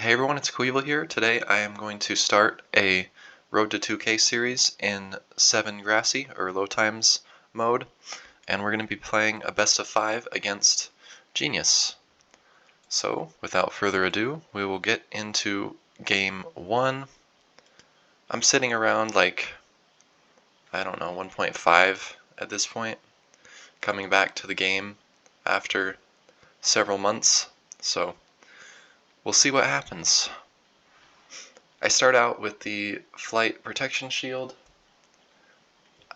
Hey everyone, it's Coeval here. Today I am going to start a Road to 2K series in 7 Grassy, or low times mode, and we're going to be playing a best of 5 against Genius. So, without further ado, we will get into game 1. I'm sitting around like, I don't know, 1.5 at this point, coming back to the game after several months, so we'll see what happens. I start out with the flight protection shield.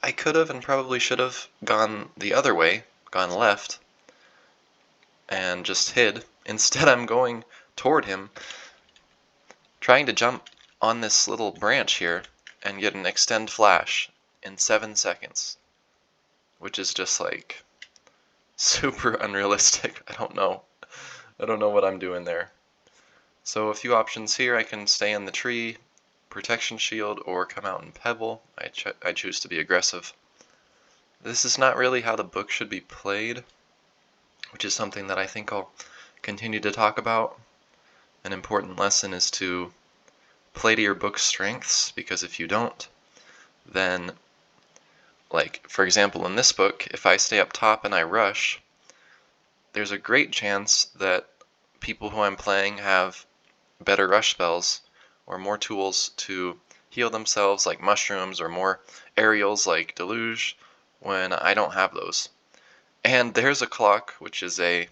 I could have and probably should have gone the other way, gone left, and just hid. Instead, I'm going toward him, trying to jump on this little branch here and get an extend flash in 7 seconds, which is just like super unrealistic. I don't know what I'm doing there. So a few options here. I can stay in the tree, protection shield, or come out and pebble. I choose to be aggressive. This is not really how the book should be played, which is something that I think I'll continue to talk about. An important lesson is to play to your book's strengths, because if you don't, then, like, for example, in this book, if I stay up top and I rush, there's a great chance that people who I'm playing have better rush spells or more tools to heal themselves, like mushrooms, or more aerials like deluge, when I don't have those. And there's a clock, which is a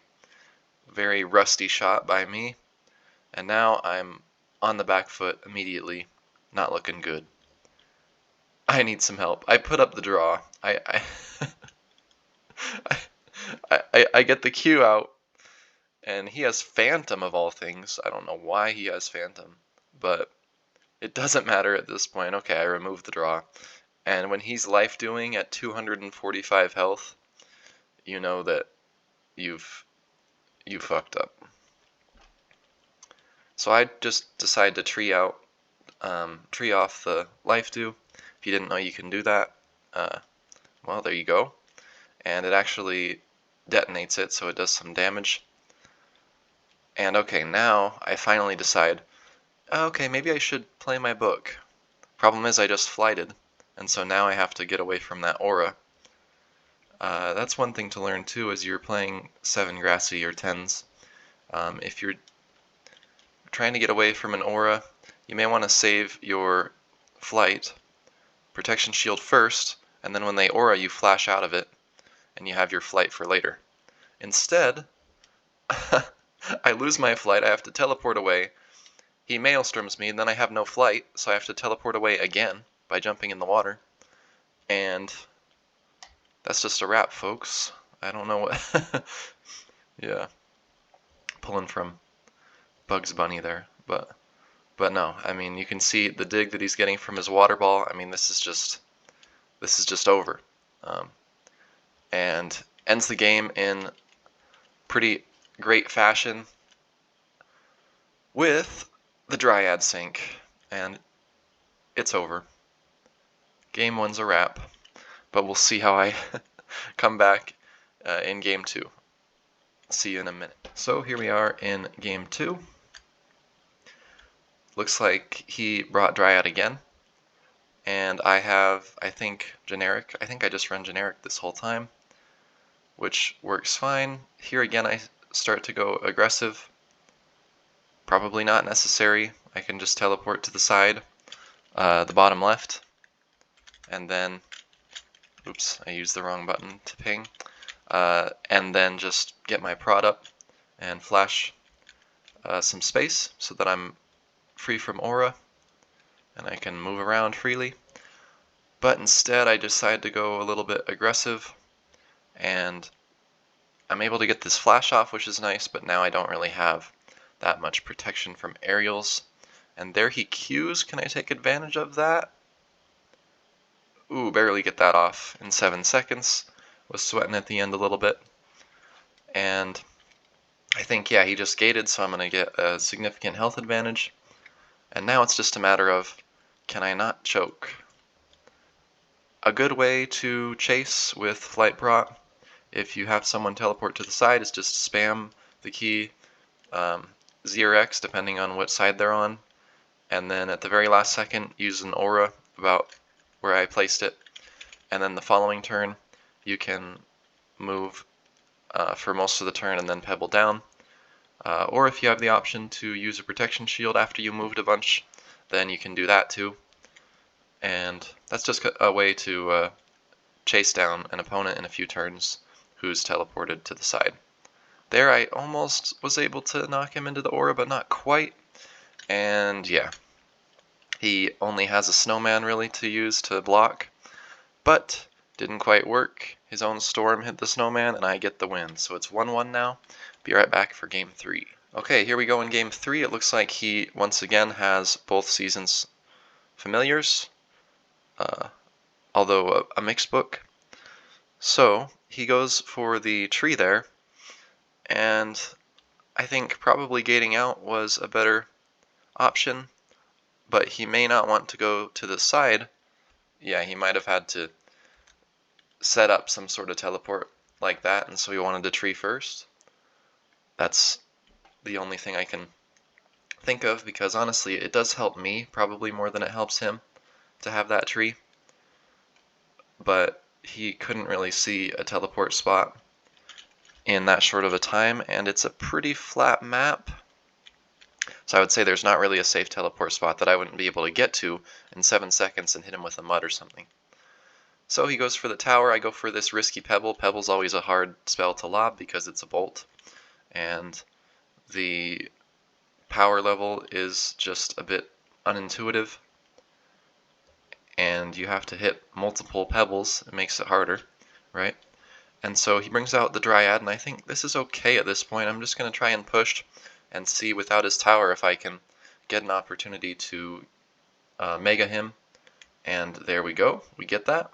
very rusty shot by me, and now I'm on the back foot immediately, not looking good. I need some help. I put up the draw. I I get the cue out, and he has Phantom of all things. I don't know why he has Phantom, but it doesn't matter at this point. Okay, I remove the draw. And when he's life doing at 245 health, you know that you fucked up. So I just decide to tree off the life do. If you didn't know you can do that, well, there you go. And it actually detonates it, so it does some damage. And okay, now I finally decide, okay, maybe I should play my book. Problem is I just flighted, and so now I have to get away from that aura. That's one thing to learn too as you're playing 7 Grassy or 10s. If you're trying to get away from an aura, you may want to save your flight protection shield first, and then when they aura you flash out of it, and you have your flight for later. Instead, I lose my flight, I have to teleport away, he maelstroms me, and then I have no flight, so I have to teleport away again by jumping in the water. And that's just a wrap, folks. I don't know what... Yeah. Pulling from Bugs Bunny there, but no, I mean, you can see the dig that he's getting from his water ball. I mean, this is just over. And ends the game in pretty great fashion with the Dryad sink, and it's over. Game 1's a wrap, but we'll see how I come back in Game 2. See you in a minute. So here we are in Game 2. Looks like he brought Dryad again, and I have, I think, generic. I think I just run generic this whole time, which works fine. Here again I start to go aggressive. Probably not necessary. I can just teleport to the side, the bottom left, and then, oops, I used the wrong button to ping, and then just get my prod up and flash some space so that I'm free from aura and I can move around freely. But instead I decide to go a little bit aggressive, and I'm able to get this flash off, which is nice, but now I don't really have that much protection from aerials. And there he Qs. Can I take advantage of that? Ooh, barely get that off in 7 seconds. Was sweating at the end a little bit. And I think, yeah, he just gated, so I'm going to get a significant health advantage. And now it's just a matter of, can I not choke? A good way to chase with Flight Prot, if you have someone teleport to the side, is just spam the key Z or X depending on what side they're on, and then at the very last second use an aura about where I placed it, and then the following turn you can move for most of the turn and then pebble down. Or if you have the option to use a protection shield after you moved a bunch, then you can do that too. And that's just a way to chase down an opponent in a few turns who's teleported to the side. There I almost was able to knock him into the aura, but not quite. And yeah, he only has a snowman really to use to block, but didn't quite work. His own storm hit the snowman and I get the win. So it's 1-1 now. Be right back for game 3. Okay, here we go in game 3. It looks like he once again has both seasons familiars, although a mixed book. So he goes for the tree there, and I think probably gating out was a better option, but he may not want to go to the side. Yeah, he might have had to set up some sort of teleport like that, and so he wanted the tree first. That's the only thing I can think of, because honestly it does help me probably more than it helps him to have that tree, but he couldn't really see a teleport spot in that short of a time, and it's a pretty flat map, so I would say there's not really a safe teleport spot that I wouldn't be able to get to in 7 seconds and hit him with a mud or something. So he goes for the tower. I go for this risky pebble. Pebble's always a hard spell to lob because it's a bolt, and the power level is just a bit unintuitive, and you have to hit multiple pebbles. It makes it harder, right? And so he brings out the Dryad, and I think this is okay at this point. I'm just going to try and push and see without his tower if I can get an opportunity to mega him, and there we go. We get that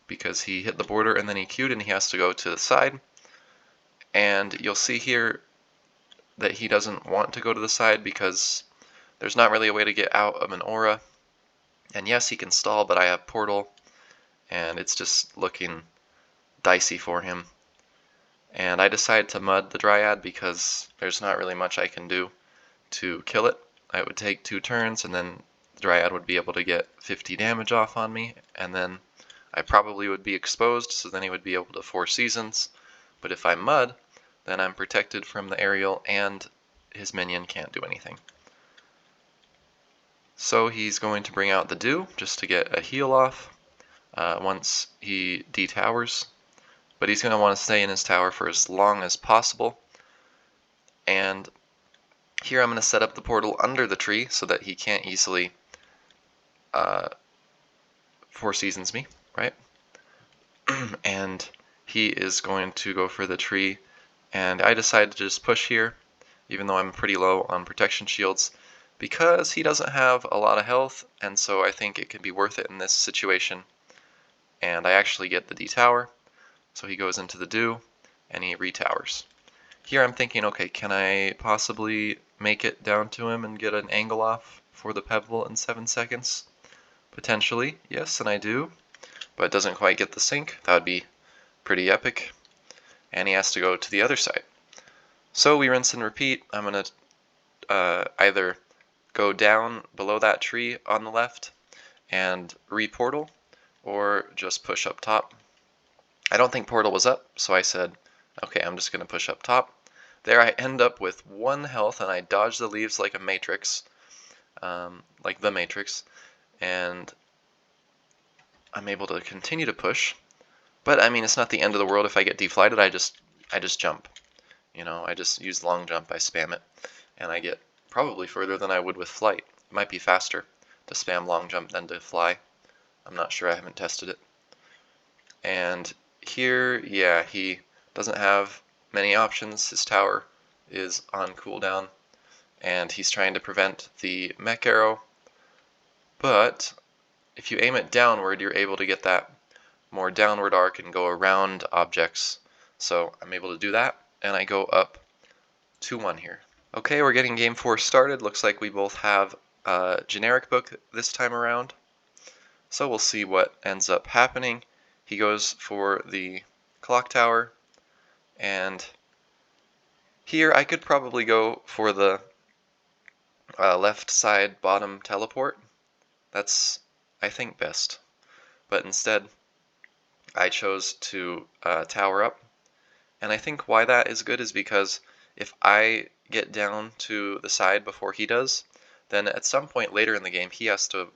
because he hit the border and then he queued and he has to go to the side, and you'll see here that he doesn't want to go to the side because there's not really a way to get out of an aura. And yes, he can stall, but I have portal, and it's just looking dicey for him. And I decide to mud the Dryad because there's not really much I can do to kill it. I would take 2 turns, and then the Dryad would be able to get 50 damage off on me, and then I probably would be exposed, so then he would be able to 4 seasons. But if I mud, then I'm protected from the aerial, and his minion can't do anything. So he's going to bring out the Dew just to get a heal off once he detowers. But he's going to want to stay in his tower for as long as possible. And here I'm going to set up the portal under the tree so that he can't easily 4 seasons me, right? And he is going to go for the tree, and I decide to just push here, even though I'm pretty low on protection shields, because he doesn't have a lot of health, and so I think it could be worth it in this situation. And I actually get the D-tower, so he goes into the Dew, and he retowers. Here I'm thinking, okay, can I possibly make it down to him and get an angle off for the pebble in 7 seconds? Potentially, yes, and I do, but it doesn't quite get the sync. That would be pretty epic. And he has to go to the other side. So we rinse and repeat. I'm going to either go down below that tree on the left and re-portal, or just push up top. I don't think portal was up, so I said, okay, I'm just going to push up top. There I end up with 1 health, and I dodge the leaves like a Matrix, like the Matrix, and I'm able to continue to push. But I mean, it's not the end of the world if I get deflighted. I just jump. You know, I just use long jump. I spam it, and I get probably further than I would with flight. It might be faster to spam long jump than to fly. I'm not sure. I haven't tested it. And here, yeah, he doesn't have many options. His tower is on cooldown, and he's trying to prevent the mech arrow. But if you aim it downward, you're able to get that more downward arc and go around objects. So I'm able to do that, and I go up 2-1 here. Okay, we're getting game 4 started. Looks like we both have a generic book this time around. So we'll see what ends up happening. He goes for the clock tower, and Here I could probably go for the left side bottom teleport. That's, I think, best. But instead, I chose to tower up. And I think why that is good is because if I get down to the side before he does, then at some point later in the game he has to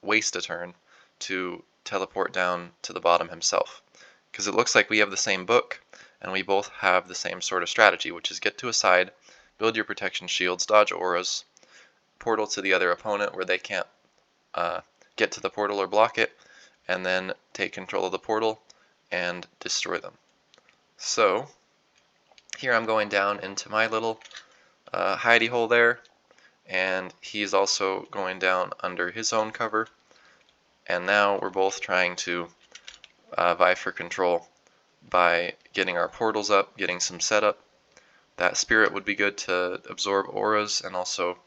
waste a turn to teleport down to the bottom himself. Because it looks like we have the same book, and we both have the same sort of strategy, which is get to a side, build your protection shields, dodge auras, portal to the other opponent where they can't get to the portal or block it, and then take control of the portal and destroy them. So here I'm going down into my little hidey hole there, and he's also going down under his own cover, and now we're both trying to vie for control by getting our portals up, getting some setup. That spirit would be good to absorb auras and also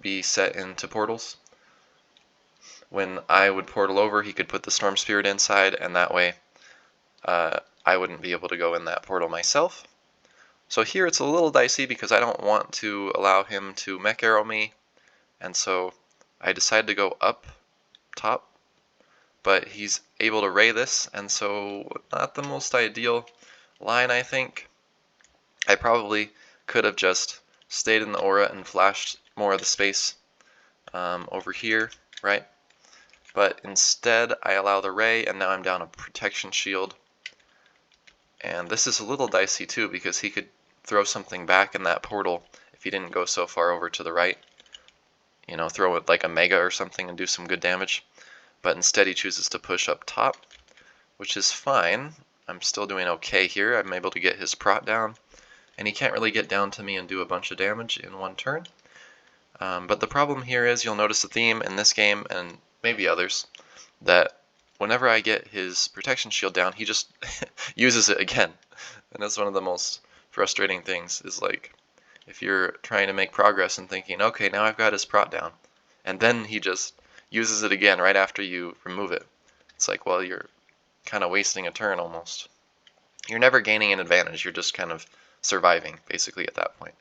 be set into portals. When I would portal over, he could put the storm spirit inside, and that way I wouldn't be able to go in that portal myself. So here it's a little dicey because I don't want to allow him to mech arrow me, and so I decided to go up top, but he's able to ray this, and so not the most ideal line, I think. I probably could have just stayed in the aura and flashed more of the space over here, right? But instead I allow the ray, and now I'm down a protection shield. And this is a little dicey too, because he could throw something back in that portal if he didn't go so far over to the right. You know, throw it like a mega or something and do some good damage. But instead he chooses to push up top, which is fine. I'm still doing okay here. I'm able to get his prot down, and he can't really get down to me and do a bunch of damage in one turn. But the problem here is, you'll notice a theme in this game, and maybe others, that whenever I get his protection shield down, he just uses it again. And that's one of the most frustrating things, is like, if you're trying to make progress and thinking, okay, now I've got his prot down, and then he just uses it again right after you remove it. It's like, well, you're kind of wasting a turn almost. You're never gaining an advantage, you're just kind of surviving, basically, at that point.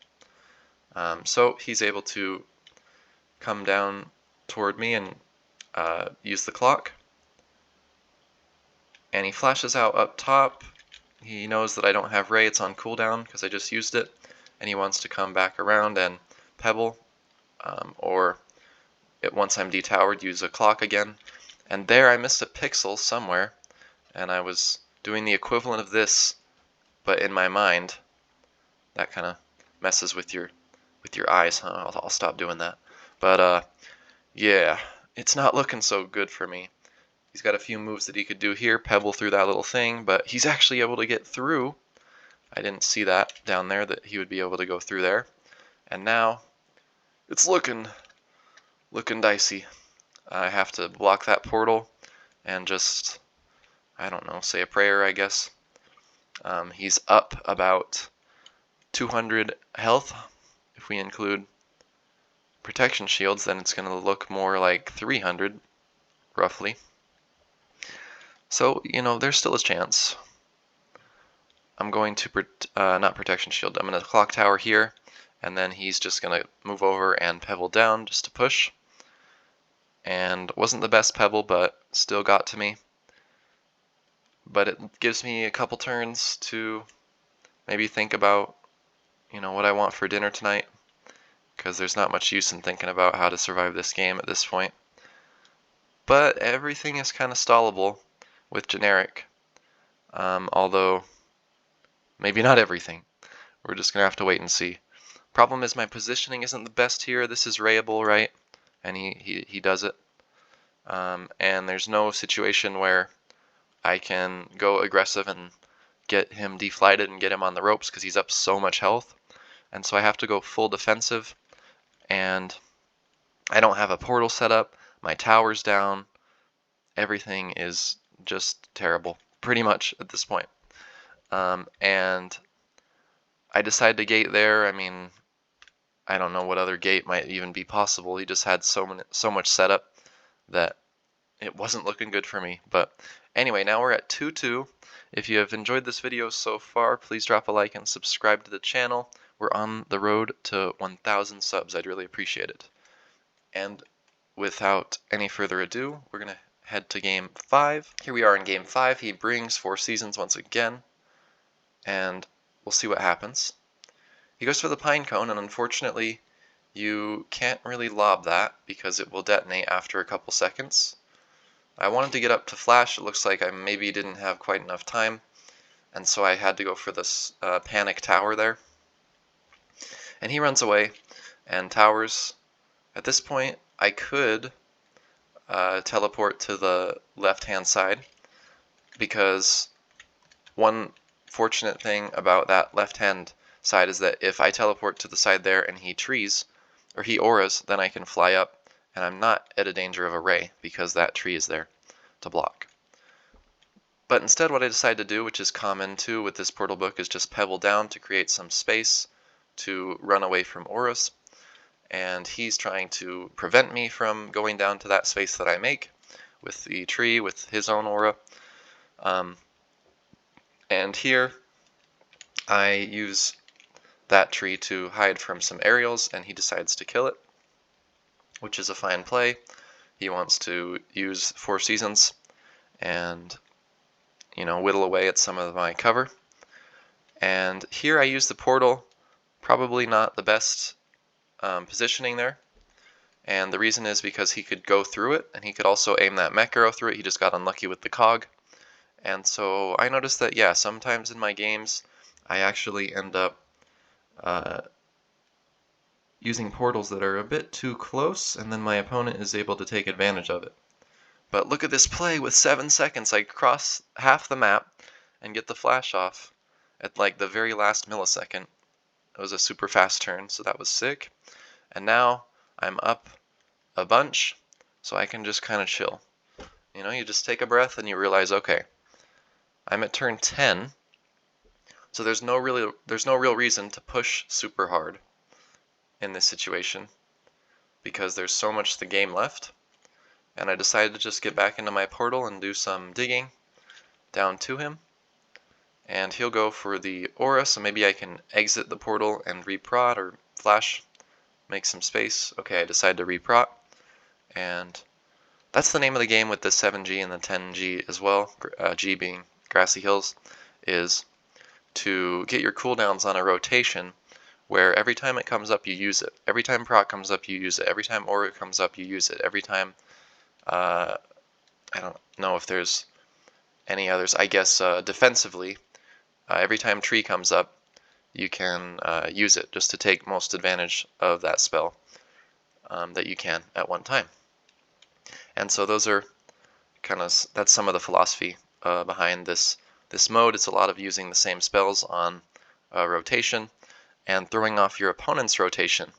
So he's able to come down toward me and use the clock. And he flashes out up top. He knows that I don't have ray, it's on cooldown because I just used it. And he wants to come back around and pebble, or once I'm detowered, use a clock again. And there I missed a pixel somewhere, and I was doing the equivalent of this, but in my mind. That kind of messes with your eyes, huh? I'll stop doing that. But yeah, it's not looking so good for me. He's got a few moves that he could do here, pebble through that little thing, but he's actually able to get through. I didn't see that down there, that he would be able to go through there. And now it's looking dicey. I have to block that portal and just, I don't know, say a prayer, I guess. He's up about 200 health. If we include protection shields, then it's going to look more like 300, roughly. So, you know, there's still a chance. I'm going to, not protection shield, I'm going to clock tower here, and then he's just going to move over and pebble down just to push. And wasn't the best pebble, but still got to me. But it gives me a couple turns to maybe think about, you know, what I want for dinner tonight, because there's not much use in thinking about how to survive this game at this point. But everything is kind of stallable with generic, although maybe not everything. We're just gonna have to wait and see. Problem is my positioning isn't the best here. This is rayable, right? And he does it. And there's no situation where I can go aggressive and get him deflighted and get him on the ropes, because he's up so much health. And so I have to go full defensive, and I don't have a portal set up, my tower's down, everything is just terrible, pretty much at this point. And I decided to gate there. I mean, I don't know what other gate might even be possible. He just had so much setup that it wasn't looking good for me. But anyway, now we're at 2-2. If you have enjoyed this video so far, please drop a like and subscribe to the channel. We're on the road to 1,000 subs. I'd really appreciate it. And without any further ado, we're going to head to Game 5. Here we are in Game 5. He brings 4 seasons once again, and we'll see what happens. He goes for the pine cone, and unfortunately, you can't really lob that because it will detonate after a couple seconds. I wanted to get up to flash. It looks like I maybe didn't have quite enough time, and so I had to go for this panic tower there. And he runs away and towers. At this point, I could teleport to the left-hand side, because one fortunate thing about that left-hand side is that if I teleport to the side there and he trees, or he auras, then I can fly up, and I'm not at a danger of a ray because that tree is there to block. But instead what I decide to do, which is common too with this portal book, is just pebble down to create some space to run away from auras. And he's trying to prevent me from going down to that space that I make with the tree, with his own aura. And here I use that tree to hide from some aerials, and he decides to kill it, which is a fine play. He wants to use 4 seasons and, whittle away at some of my cover. And here I use the portal, probably not the best positioning there. And the reason is because he could go through it, and he could also aim that mech arrow through it. He just got unlucky with the cog. And so I noticed that, yeah, sometimes in my games I actually end up using portals that are a bit too close, and then my opponent is able to take advantage of it. But look at this play with 7 seconds. I cross half the map and get the flash off at like the very last millisecond. It was a super fast turn, so that was sick. And now I'm up a bunch, so I can just kind of chill. You just take a breath and you realize, okay, I'm at turn 10, so there's no real reason to push super hard in this situation because there's so much the game left. And I decided to just get back into my portal and do some digging down to him. And he'll go for the aura, so maybe I can exit the portal and reprot or flash, make some space. Okay, I decide to reprot, and that's the name of the game with the 7G and the 10G as well, G being Grassy Hills, is to get your cooldowns on a rotation where every time it comes up you use it. Every time proc comes up you use it. Every time aura comes up you use it. Every time, I don't know if there's any others, I guess defensively, every time tree comes up you can use it just to take most advantage of that spell that you can at one time. And so those are that's some of the philosophy behind this mode. It's a lot of using the same spells on rotation and throwing off your opponent's rotation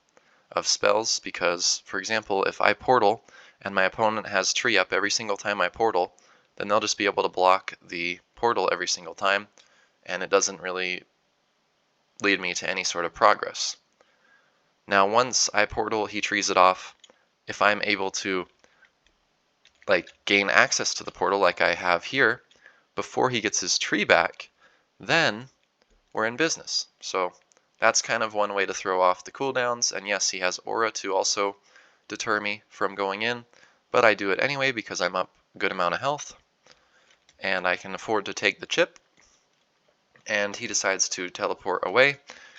of spells, because, for example, if I portal and my opponent has tree up every single time I portal, then they'll just be able to block the portal every single time, and it doesn't really lead me to any sort of progress. Now once I portal, he trees it off. If I'm able to gain access to the portal like I have here before he gets his tree back, then we're in business. So that's kind of one way to throw off the cooldowns, and yes, he has aura to also deter me from going in, but I do it anyway because I'm up a good amount of health and I can afford to take the chip. And he decides to teleport away,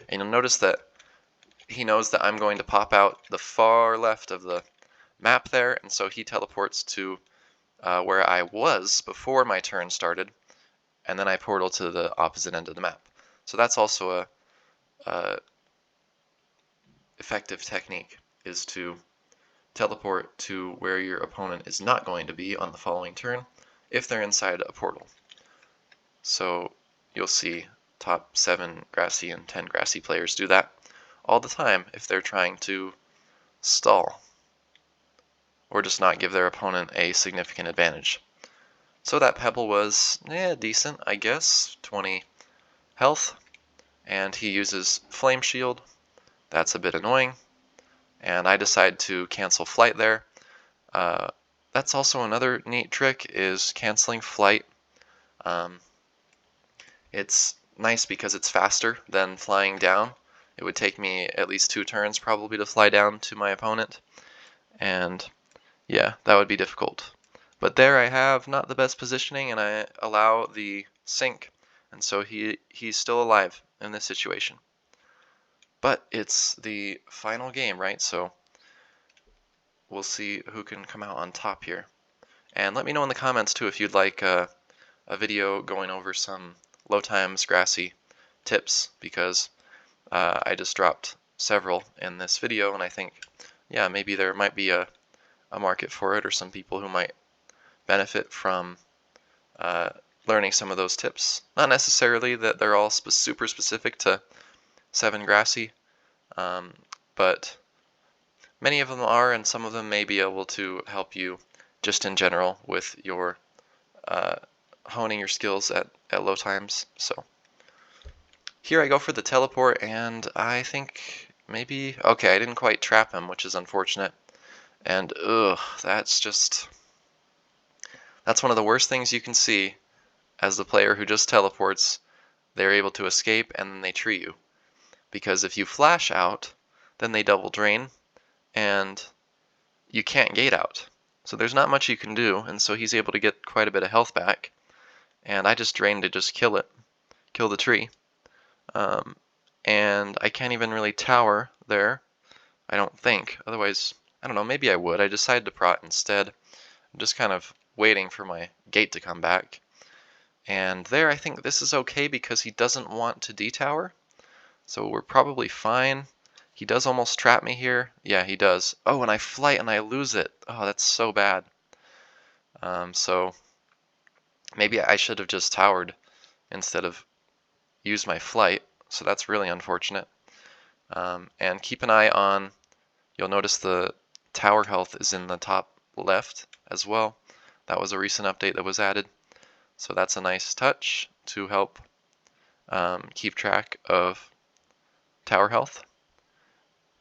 and you'll notice that he knows that I'm going to pop out the far left of the map there, and so he teleports to where I was before my turn started, and then I portal to the opposite end of the map. So that's also a effective technique, is to teleport to where your opponent is not going to be on the following turn if they're inside a portal. So you'll see top 7 Grassy and 10 Grassy players do that all the time if they're trying to stall or just not give their opponent a significant advantage. So that pebble was decent, I guess, 20 health, and he uses Flame Shield. That's a bit annoying, and I decide to cancel flight there. That's also another neat trick, is canceling flight. It's nice because it's faster than flying down. It would take me at least 2 turns probably to fly down to my opponent, and yeah, that would be difficult. But there I have not the best positioning, and I allow the sink, and so he's still alive in this situation. But it's the final game, right? So we'll see who can come out on top here. And let me know in the comments too if you'd like a video going over some low times grassy tips, because I just dropped several in this video, and I think, yeah, maybe there might be a market for it, or some people who might benefit from learning some of those tips. Not necessarily that they're all super specific to 7 grassy, but many of them are, and some of them may be able to help you just in general with your honing your skills at low times. So here I go for the teleport, and I think maybe, okay, I didn't quite trap him, which is unfortunate. And ugh, that's one of the worst things you can see as the player who just teleports. They're able to escape and then they tree you. Because if you flash out, then they double drain, and you can't gate out. So there's not much you can do, and so he's able to get quite a bit of health back. And I just drained to just kill the tree. And I can't even really tower there, I don't think. Otherwise, I don't know, maybe I would. I decided to prot instead. I'm just kind of waiting for my gate to come back. And there, I think this is okay because he doesn't want to detower. So we're probably fine. He does almost trap me here. Yeah, he does. Oh, and I flight and I lose it. Oh, that's so bad. So maybe I should have just towered instead of used my flight. So that's really unfortunate. And keep an eye on, you'll notice the tower health is in the top left as well. That was a recent update that was added. So that's a nice touch to help keep track of tower health.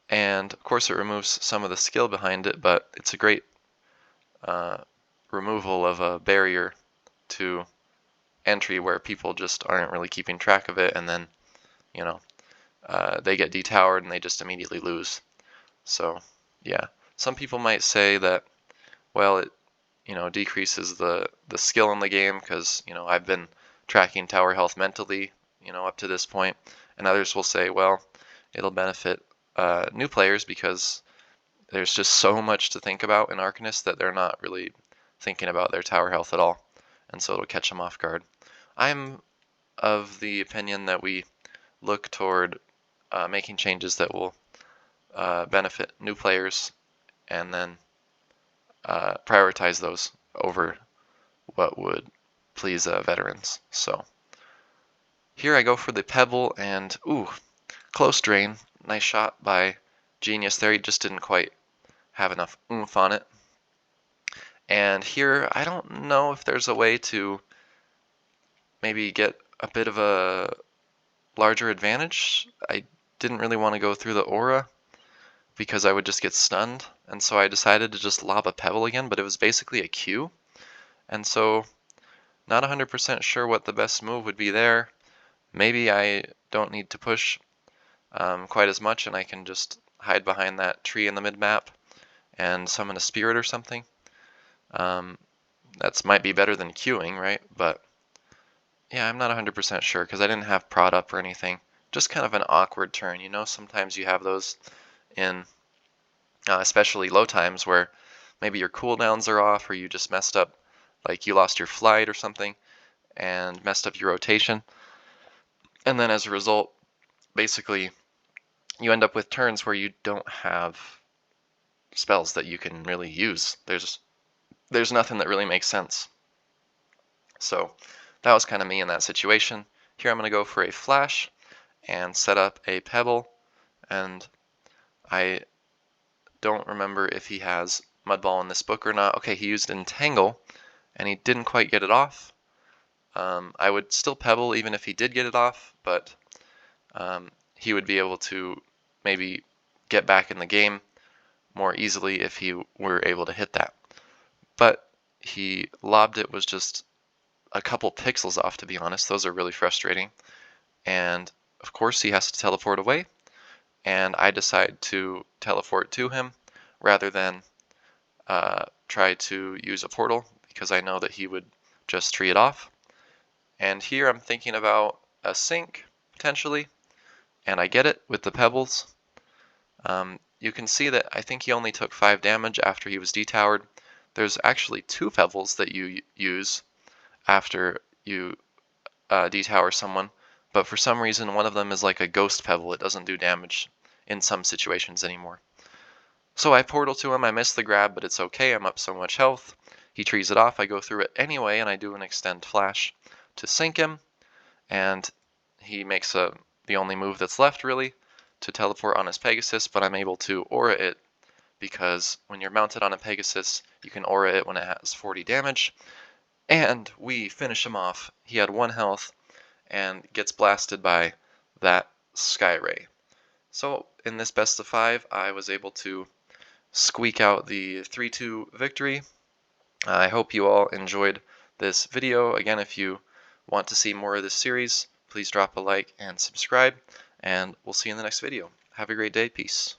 And of course it removes some of the skill behind it, but it's a great removal of a barrier to entry where people just aren't really keeping track of it, and then, you know, they get detowered and they just immediately lose. So yeah, some people might say that, well, it decreases the skill in the game because, I've been tracking tower health mentally, up to this point, and others will say, well, it'll benefit new players because there's just so much to think about in Arcanists that they're not really thinking about their tower health at all, and so it'll catch them off guard. I'm of the opinion that we look toward making changes that will benefit new players, and then prioritize those over what would please veterans. So here I go for the pebble, and ooh, close drain. Nice shot by Genius there. He just didn't quite have enough oomph on it. And here, I don't know if there's a way to maybe get a bit of a larger advantage. I didn't really want to go through the aura because I would just get stunned, and so I decided to just lob a pebble again, but it was basically a Q, and so not 100% sure what the best move would be there. Maybe I don't need to push quite as much, and I can just hide behind that tree in the mid-map and summon a spirit or something. That might be better than queuing, right? But yeah, I'm not 100% sure because I didn't have prod up or anything. Just kind of an awkward turn, sometimes you have those in especially low times where maybe your cooldowns are off, or you just messed up, like you lost your flight or something and messed up your rotation. And then as a result, basically, you end up with turns where you don't have spells that you can really use. There's nothing that really makes sense. So that was kind of me in that situation. Here I'm going to go for a flash and set up a pebble, and I don't remember if he has Mudball in this book or not. Okay, he used Entangle, and he didn't quite get it off. I would still Pebble even if he did get it off, but he would be able to maybe get back in the game more easily if he were able to hit that. But he lobbed it was just a couple pixels off, to be honest. Those are really frustrating. And of course he has to teleport away, and I decide to teleport to him rather than try to use a portal, because I know that he would just tree it off. And here I'm thinking about a sink, potentially, and I get it with the pebbles. You can see that I think he only took 5 damage after he was detowered. There's actually 2 pebbles that you use after you detower someone, but for some reason one of them is like a ghost pebble. It doesn't do damage in some situations anymore. So I portal to him, I miss the grab, but it's okay, I'm up so much health. He trees it off, I go through it anyway, and I do an extend flash to sink him, and he makes the only move that's left, really, to teleport on his Pegasus, but I'm able to aura it, because when you're mounted on a Pegasus, you can aura it when it has 40 damage, and we finish him off. He had 1 health, and gets blasted by that Sky Ray. So in this best of 5, I was able to squeak out the 3-2 victory. I hope you all enjoyed this video. Again, if you want to see more of this series, please drop a like and subscribe, and we'll see you in the next video. Have a great day. Peace.